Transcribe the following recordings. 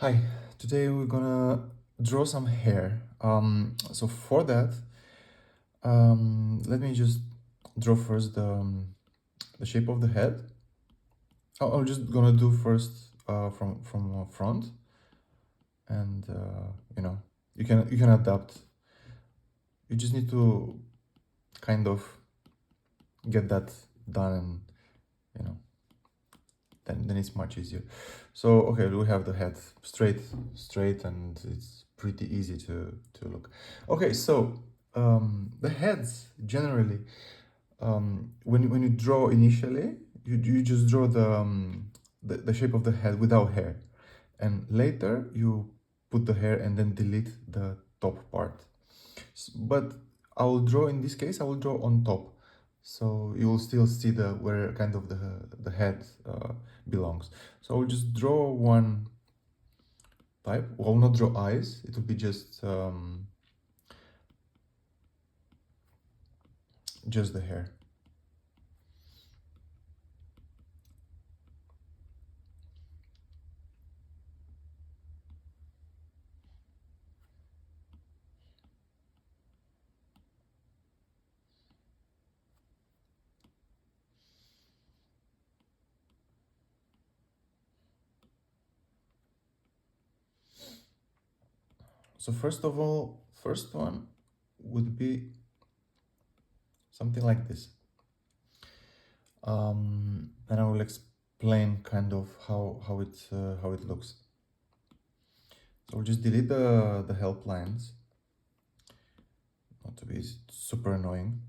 Hi, today we're gonna draw some hair. So for that, let me just draw first the shape of the head. I'm just gonna do first from front, and you can adapt. You just need to kind of get that done, and you know then it's much easier. So okay, we have the head straight, and it's pretty easy to look. Okay, so the heads generally, when you draw initially, you just draw the shape of the head without hair, and later you put the hair and then delete the top part. But I will draw, in this case I will draw on top, so you will still see the where kind of the head belongs. So I will just draw one type. Well, I will not draw eyes, it will be just the hair. So first of all, first one would be something like this. And I will explain kind of how it looks. So we'll just delete the help lines, not to be super annoying.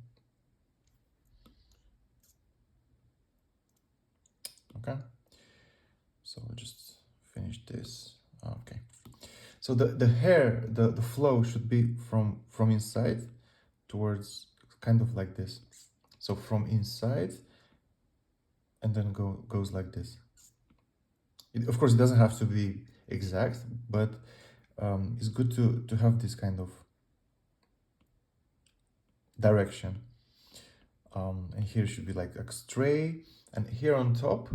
Okay, so we'll just finish this. Okay, so the hair, the flow should be from inside towards, kind of like this. So from inside, and then goes like this. Of course, it doesn't have to be exact, but it's good to have this kind of direction. And here should be like a stray, and here on top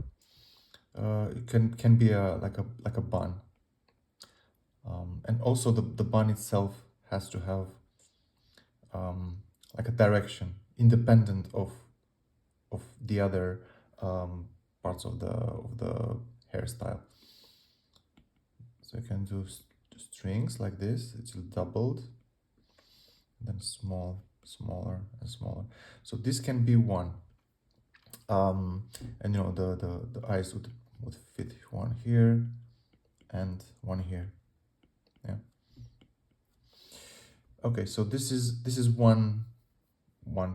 it can be like a bun. And also the bun itself has to have like a direction independent of the other parts of the hairstyle. So you can do strings like this. It's doubled, then smaller and smaller. So this can be one. And the eyes would fit one here and one here. Yeah. Okay, so this is one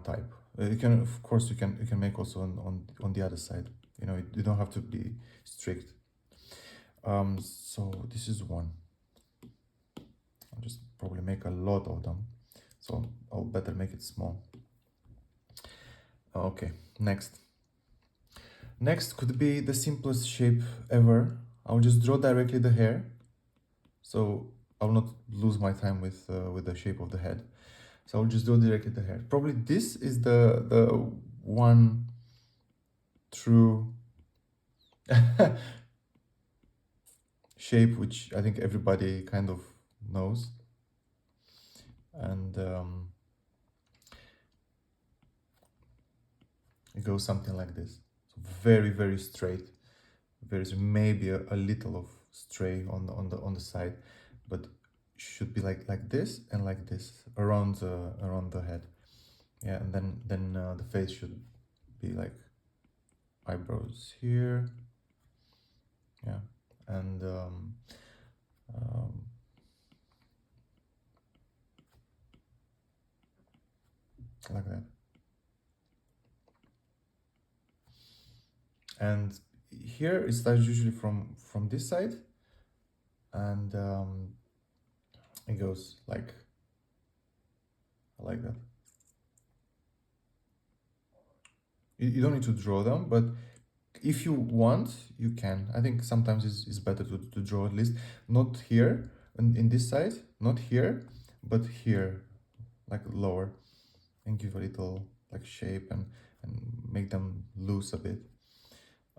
type. You can, of course, you can make also on the other side. You don't have to be strict. So this is one. I'll just probably make a lot of them, so I'll better make it small. Okay, next could be the simplest shape ever. I'll just draw directly the hair, so I'll not lose my time with the shape of the head. So I'll just draw directly the hair. Probably this is the one true shape which I think everybody kind of knows. And it goes something like this. So very, very straight. There's maybe a little of stray on the side, but should be like this and like this around the head. Yeah, and then the face should be like eyebrows here. Yeah, and like that. And here it starts usually from this side, and it goes like that. You don't need to draw them, but if you want, you can. I think sometimes it's better to draw at least. Not here, in this side, not here, but here, like lower, and give a little like shape, and make them loose a bit.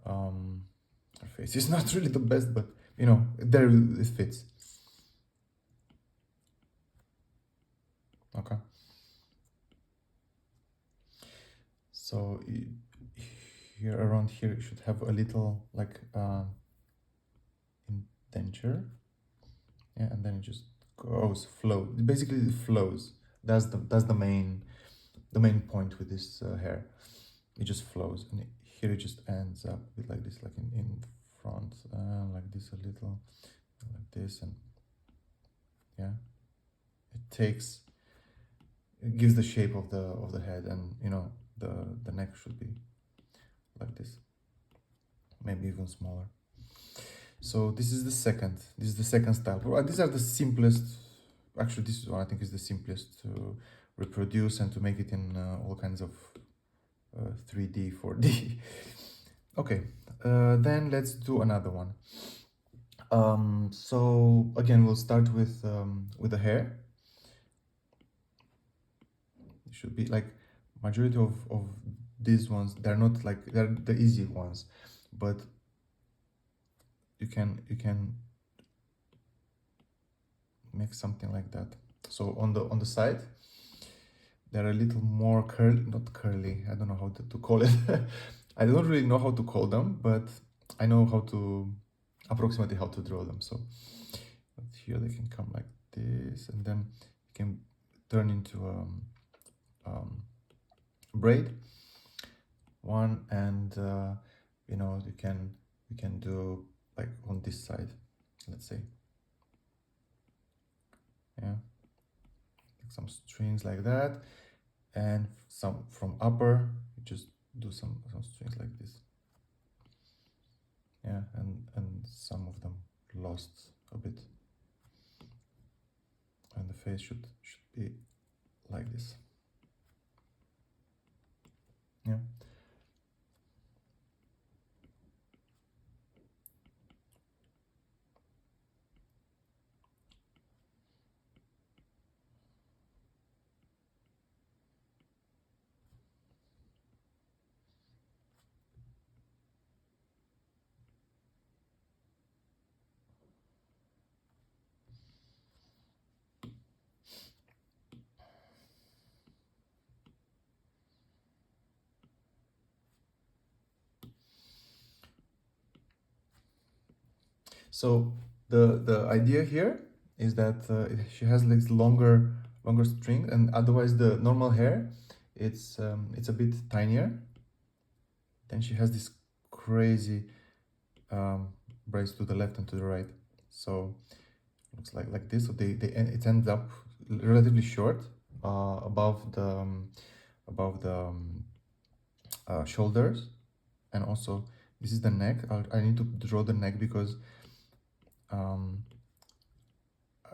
Her face is not really the best, but you know, there it fits. Okay. So here, around here, you should have a little like indenture. Yeah, and then it just goes, flow. Basically, it flows. That's the main point with this hair. It just flows, and here it just ends up with like this, like in front, like this a little, like this, and yeah, it gives the shape of the head, and you know the neck should be like this, maybe even smaller. So this is the second. This is the second style. Well, these are the simplest. Actually, this is one I think is the simplest to reproduce and to make it in all kinds of 3D, 4D. Okay, then let's do another one. So again, we'll start with the hair. It should be like majority of these ones. They're not like they're the easy ones, but you can make something like that. So on the side, they're a little more curly, not curly. I don't know how to call it. I don't really know how to call them, but I know how to approximately how to draw them. So but here they can come like this, and then you can turn into braid one, and you know you can do like on this side, let's say, yeah, like some strings like that, and some from upper you just do some strings like this, yeah, and some of them lost a bit, and the face should be like this, yeah. So the idea here is that she has like longer string, and otherwise the normal hair it's a bit tinier. Then she has this crazy braids to the left and to the right. So looks like this. So it ends up relatively short above the shoulders, and also this is the neck. I need to draw the neck because um,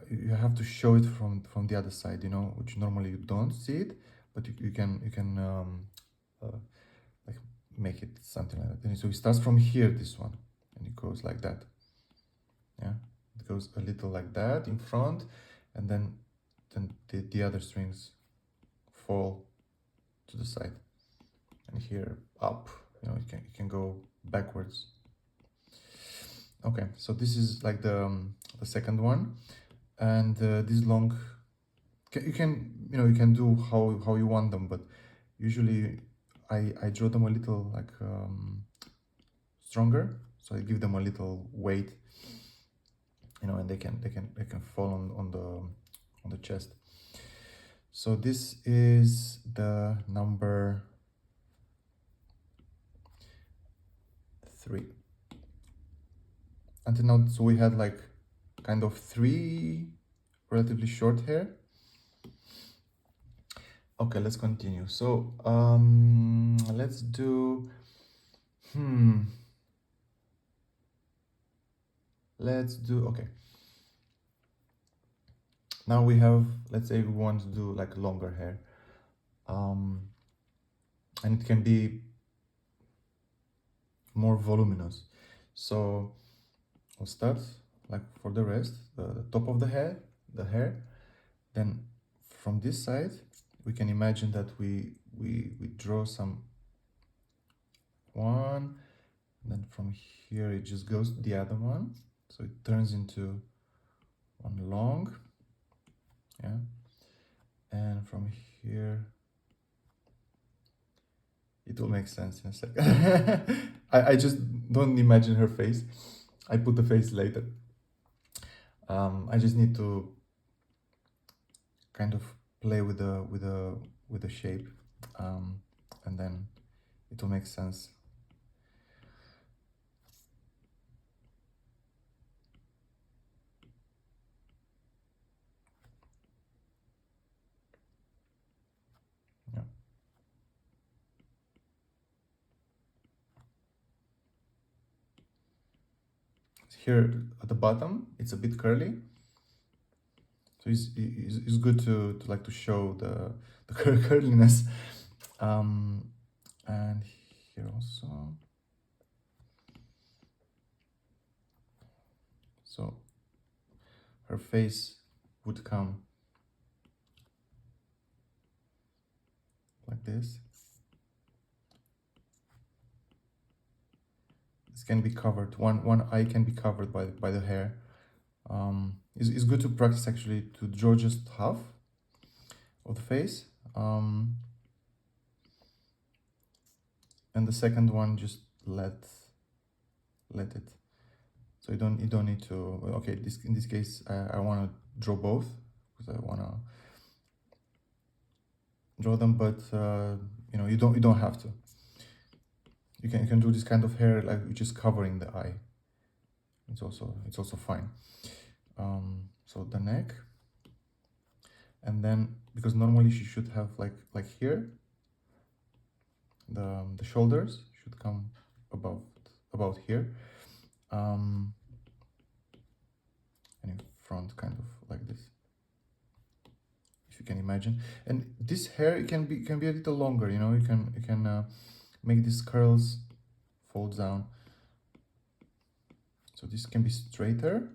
you have to show it from the other side, you know, which normally you don't see it, but you can like make it something like that. And so it starts from here, this one, and it goes like that. Yeah, it goes a little like that in front, and then the other strings fall to the side, and here up, you know, you can go backwards. Okay, so this is like the second one, and this long you can, you know, you can do how you want them, but usually I draw them a little like stronger, so I give them a little weight, you know, and they can fall on the chest. So this is the number 3. Until now, so we had like kind of 3 relatively short hair. Okay, let's continue. So let's do okay. Now we have, let's say we want to do like longer hair, and it can be more voluminous. So I'll start like for the rest, the top of the hair. Then from this side, we can imagine that we draw some one, and then from here it just goes to the other one, So it turns into one long, yeah. And from here, it will make sense in a second. I just don't imagine her face. I put the face later. I just need to kind of play with the shape, and then it will make sense. Yeah. Here at the bottom, it's a bit curly, so it's good to like to show the curliness. And here also. So her face would come like this. This can be covered. One eye can be covered by the hair. It's good to practice actually to draw just half of the face, and the second one just let it. So you don't need to. Okay, in this case I want to draw both because I want to draw them, but you know, you don't have to. You can do this kind of hair like just covering the eye. It's also fine. So the neck, and then because normally she should have like here, the shoulders should come about here, and in front kind of like this, if you can imagine. And this hair can be a little longer, you know. You can make these curls fold down, so this can be straighter,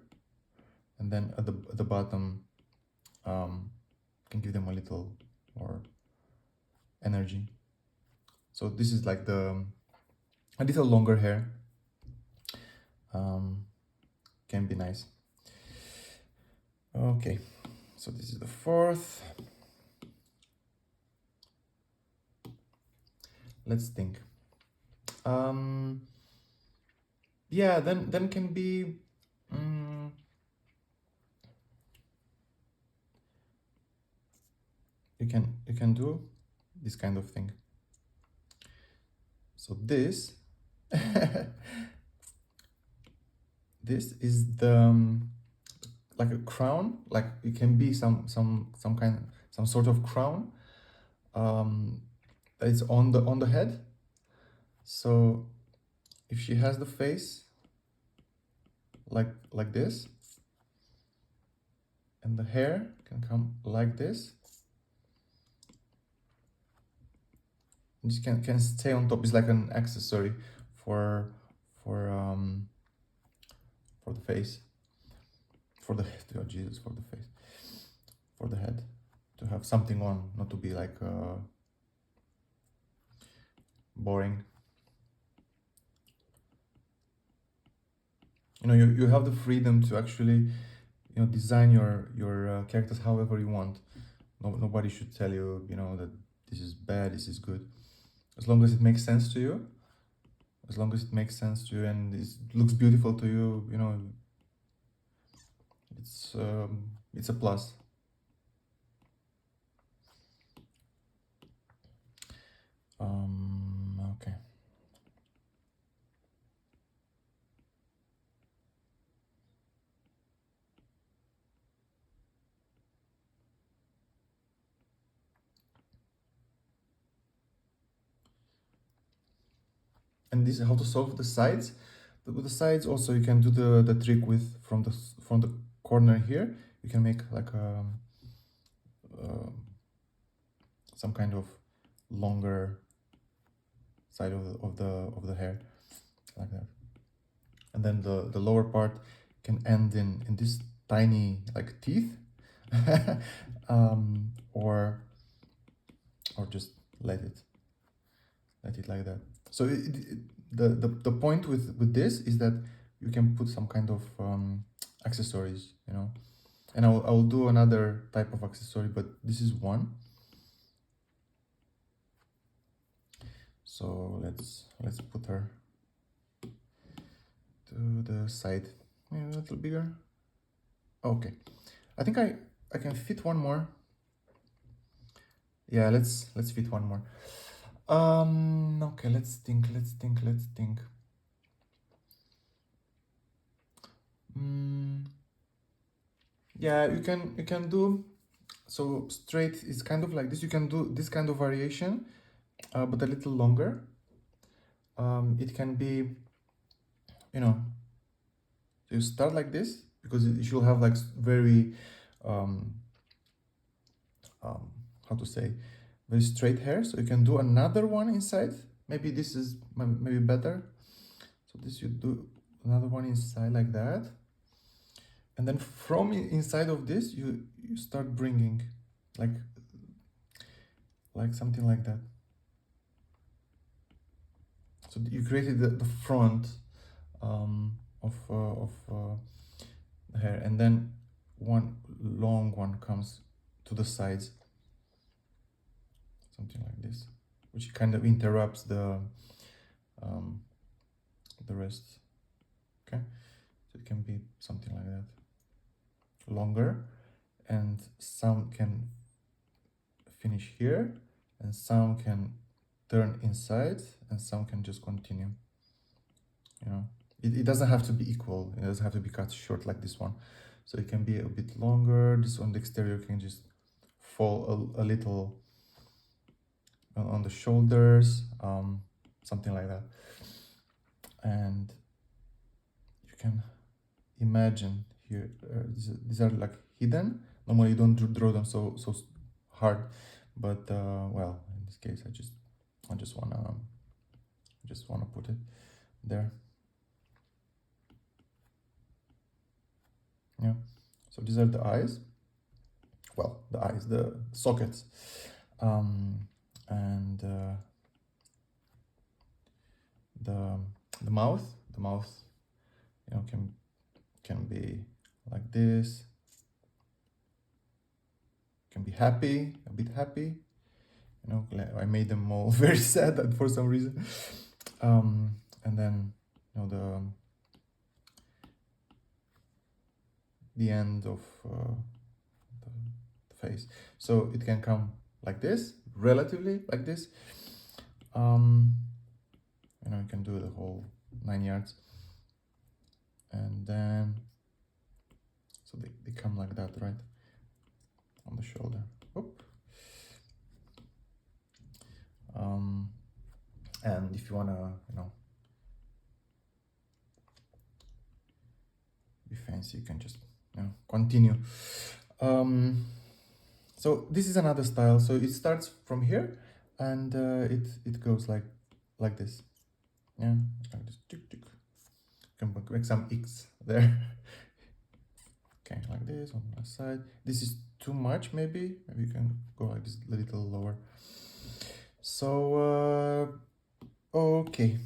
and then at the bottom can give them a little more energy. So this is like a little longer hair, can be nice. Okay, so this is the fourth. Let's think. Yeah, then can be you can do this kind of thing. So this this is the like a crown, like it can be some sort of crown that is on the head. So if she has the face like this, and the hair can come like this, this can stay on top. It's like an accessory for the face, for the head. Oh Jesus, for the face, for the head, to have something on, not to be like boring. You know, you have the freedom to actually, you know, design your characters however you want. Nobody should tell you, you know, that this is bad, this is good. As long as it makes sense to you, as long as it makes sense to you and it looks beautiful to you, you know, it's a plus. Okay. And this is how to solve the sides. With the sides also you can do the trick with from the corner here. You can make like some kind of longer side of the hair, like that. And then the lower part can end in this tiny like teeth, or just let it like that. So the point with this is that you can put some kind of accessories, you know. And I'll do another type of accessory, but this is one. So let's put her to the side, maybe a little bigger. Okay, I think I can fit one more. Yeah, let's fit one more. Okay, let's think. Yeah, you can do, so straight is kind of like this. You can do this kind of variation, but a little longer. It can be, you know, you start like this because you should have like very, um, how to say, very straight hair. So you can do another one inside. Maybe this is maybe better. So this you do another one inside like that, and then from inside of this you start bringing like something like that. So you created the front of the hair, and then one long one comes to the sides, something like this, which kind of interrupts the rest. Okay, so it can be something like that, longer, and some can finish here, and some can turn inside, and some can just continue, you know. It doesn't have to be equal, it doesn't have to be cut short like this one. So it can be a bit longer. This one, the exterior, can just fall a little on the shoulders, something like that. And you can imagine here, these are like hidden. Normally you don't draw them so hard, but well, in this case I just wanna put it there. Yeah, so these are the eyes. Well, the sockets, and the mouth. The mouth, you know, can be like this. Can be happy, a bit happy. You know, I made them all very sad for some reason. And then, you know, the end of the face. So it can come like this, relatively like this. You know, you can do the whole 9 yards. And then, so they come like that, right? On the shoulder. Oop. And if you wanna, you know, be fancy, you can just, you know, continue. So this is another style. So it starts from here, and it goes like this. Yeah, like this. Tick, tick. Can make some X there. Okay, like this on my side. This is too much, maybe. Maybe you can go like this a little lower. So okay.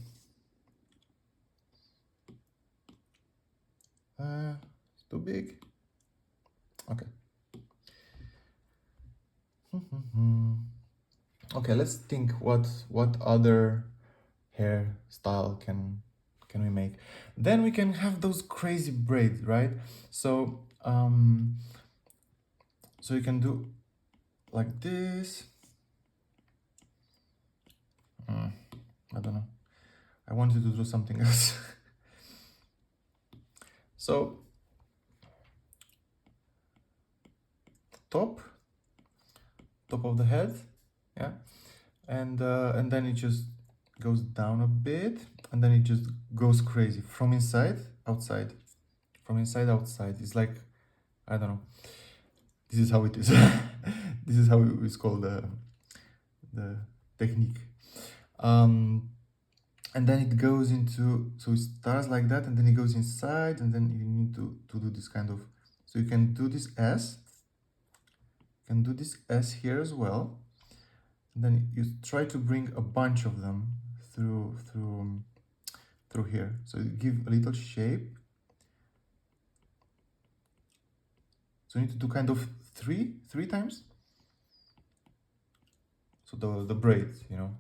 It's too big. Okay. Okay, let's think what other hairstyle can we make. Then we can have those crazy braids, right? So so you can do like this. I don't know, I wanted to do something else. So top of the head, yeah, and then it just goes down a bit, and then it just goes crazy from inside outside, from inside outside. It's like, I don't know, this is how it is. This is how it's called, the technique. And then it goes into, so it starts like that, and then it goes inside, and then you need to do this kind of, so you can do this S, here as well, and then you try to bring a bunch of them through through here. So you give a little shape. So you need to do kind of three times. So the braid, you know.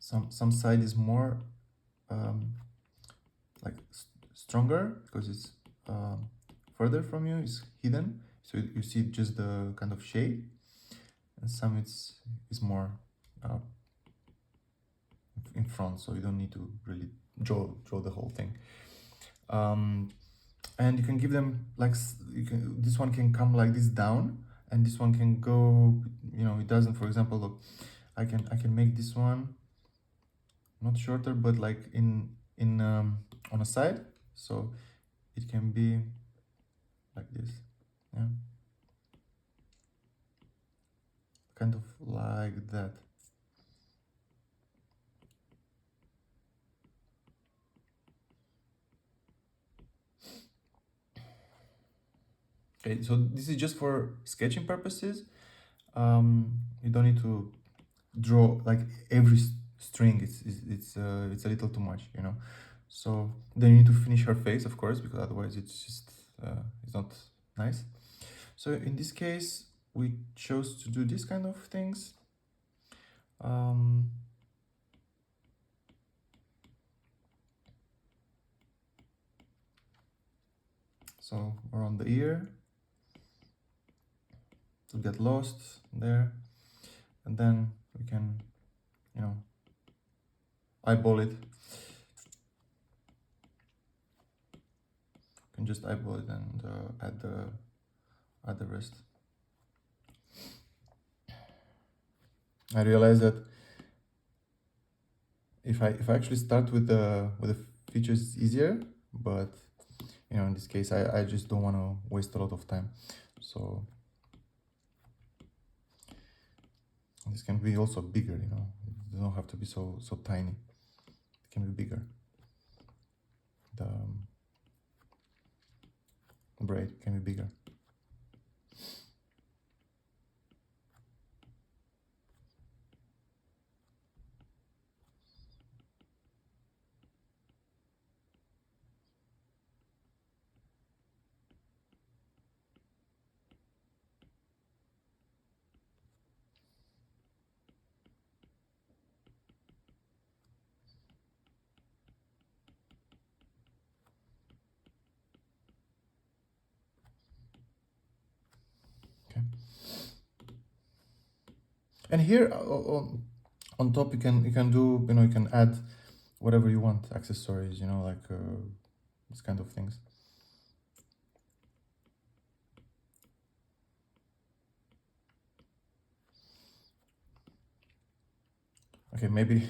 Some side is more like stronger because it's further from you, it's hidden, so you see just the kind of shade, and some is more uh, in front, so you don't need to really draw the whole thing. And you can give them like this one can come like this down, and this one can go, you know, it doesn't. For example, look, I can make this one not shorter, but like in on a side, so it can be like this, yeah, kind of like that. Okay, so this is just for sketching purposes. You don't need to draw like every string. It's a little too much, you know. So then you need to finish her face, of course, because otherwise it's just it's not nice. So in this case, we chose to do this kind of things. So around the ear, to get lost there, and then we can, you know, eyeball it. You can just eyeball it and add the rest. I realized that if I actually start with the features, it's easier, but you know, in this case, I just don't want to waste a lot of time. So this can be also bigger, you know. It doesn't have to be so tiny. It can be bigger. The braid can be bigger. Okay. And here on top, you can do, you know, you can add whatever you want, accessories, you know, like these kind of things. Okay, maybe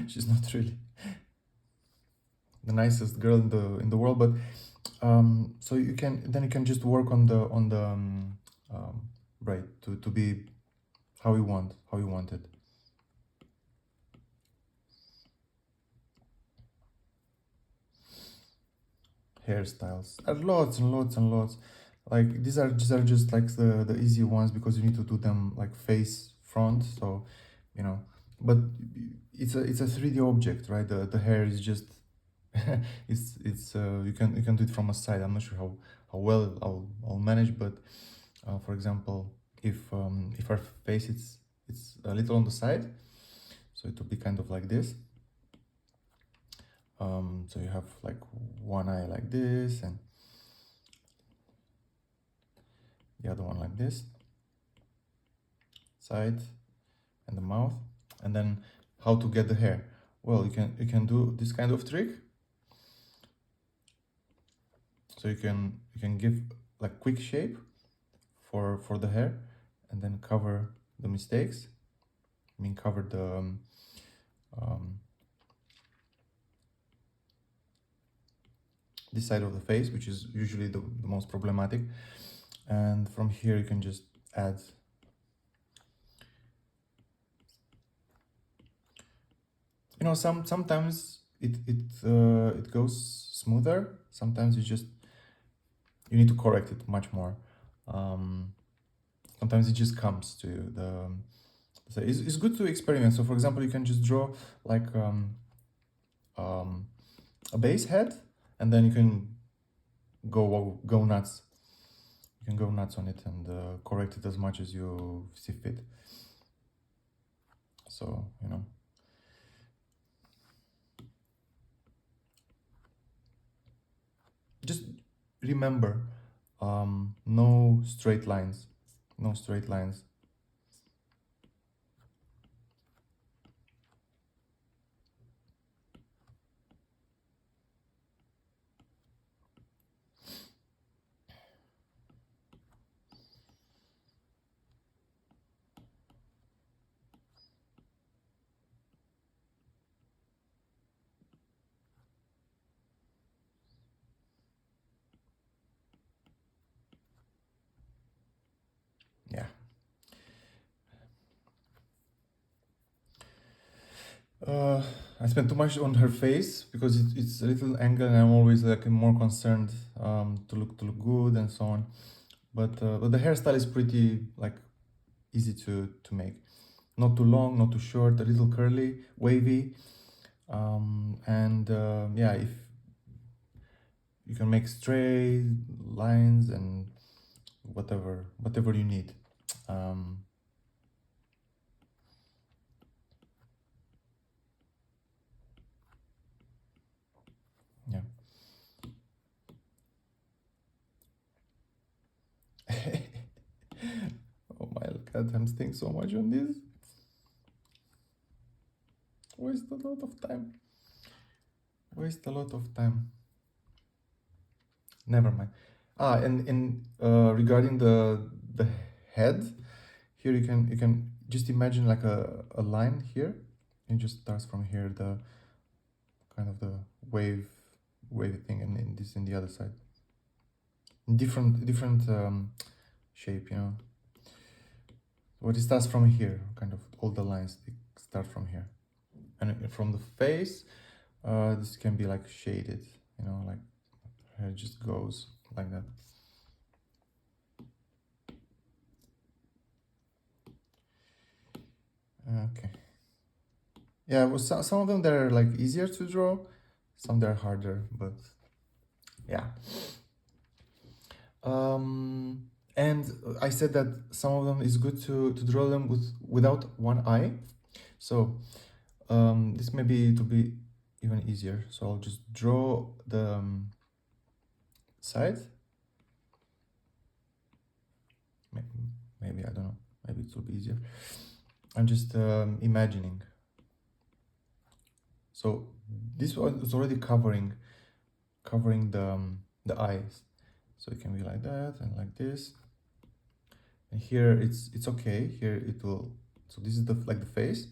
she's not really the nicest girl in the world, but so you can just work on the braid to be how you want it. Hairstyles are lots and lots and lots. Like these are just like the easy ones because you need to do them like face front, so you know. But it's a 3D object, right? The hair is just it's you can do it from a side. I'm not sure how well I'll manage, but for example, if our face it's a little on the side, so it will be kind of like this. So you have like one eye like this and the other one like this, side, and the mouth. And then how to get the hair? Well, you can do this kind of trick. So you can give like quick shape for the hair, and then cover the mistakes. I mean, cover the this side of the face, which is usually the most problematic. And from here you can just add, you know, sometimes it goes smoother, sometimes you need to correct it much more. Sometimes it just comes to you, So it's good to experiment. So for example, you can just draw like um, a base head, and then you can go nuts. You can go nuts on it and correct it as much as you see fit. So just remember, no straight lines, no straight lines. Yeah. Uh, I spent too much on her face because it's a little angle, and I'm always like more concerned to look good and so on. But the hairstyle is pretty like easy to make. Not too long, not too short, a little curly, wavy, and yeah, if you can make straight lines and whatever you need. Um, yeah. Oh my god, I'm staying so much on this. Waste a lot of time. Waste a lot of time. Never mind. And regarding the head, here you can just imagine like a line here. It just starts from here, the kind of the wave thing, and in this in the other side. Different shape, What it starts from here, kind of all the lines they start from here, and from the face, this can be like shaded, like it just goes like that. Okay. Yeah, well, some of them that are like easier to draw, some that are harder, but yeah. And I said that some of them is good to draw them without one eye. So this maybe it will be even easier. So I'll just draw the side. Maybe I don't know. Maybe it will be easier. I'm just imagining. So this one is already covering the eyes. So it can be like that and like this. And here it's okay. Here it will. So this is the like the face.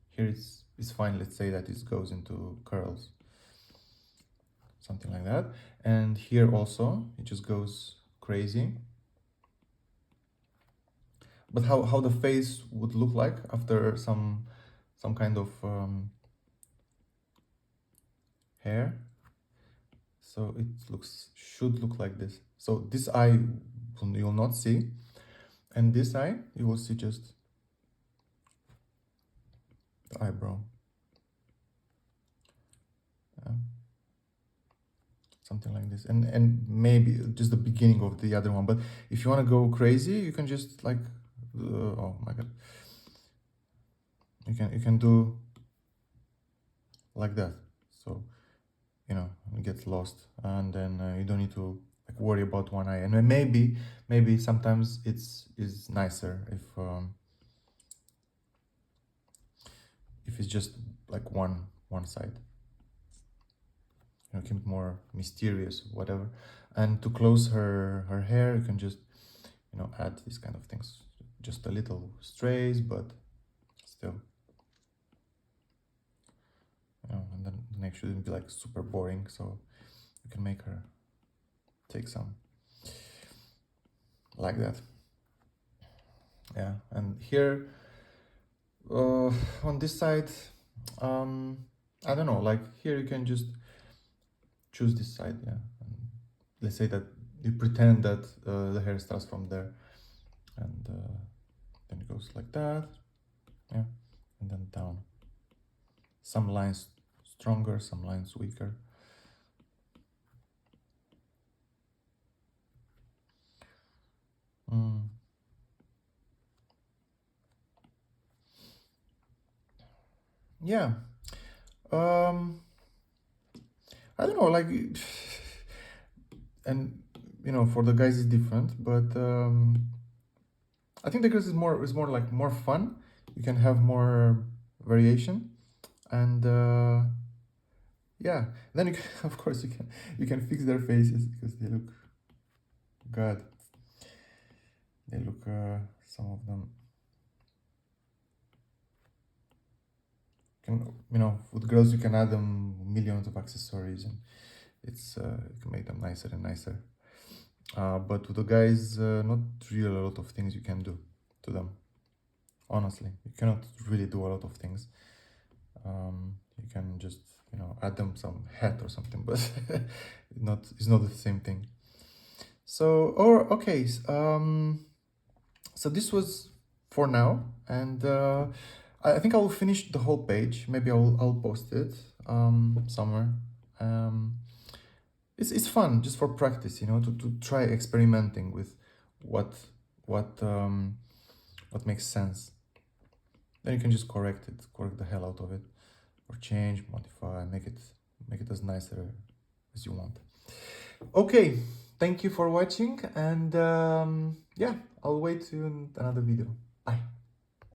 Here it's fine. Let's say that it goes into curls, something like that. And here also it just goes crazy. But how the face would look like after some kind of hair. So it should look like this. So this eye you'll not see, and this eye you will see just the eyebrow. Yeah. Something like this, and maybe just the beginning of the other one. But if you want to go crazy, you can just like oh my god, you can do like that. So it gets lost, and then you don't need to like worry about one eye. And then maybe sometimes it's nicer if it's just like one side. Keep it more mysterious, whatever. And to close her hair, you can just add these kind of things, just a little strays, but still, and then the neck shouldn't be like super boring, so you can make her take some like that. Yeah. And here on this side, I don't know, like here you can just choose this side. Yeah. And let's say that you pretend that the hair starts from there, and then it goes like that. Yeah, and then down. Some lines stronger, some lines weaker. Mm. Yeah. Um, I don't know, like, and you know, for the guys it's different, but I think the girls is more like more fun. You can have more variation, and yeah. Then you can, of course you can fix their faces because they look God. They look some of them can, you know, with girls you can add them millions of accessories and it's you can make them nicer and nicer. But with the guys, not really a lot of things you can do to them. Honestly, you cannot really do a lot of things. You can just, you know, add them some hat or something, but it's not the same thing. So, or okay, so this was for now, and I think I will finish the whole page. Maybe I'll post it somewhere. Um, it's fun just for practice, you know, to try experimenting with what what um, what makes sense. Then you can just correct the hell out of it, or change, modify, make it as nicer as you want. Okay, thank you for watching, and yeah, I'll wait to another video. Bye.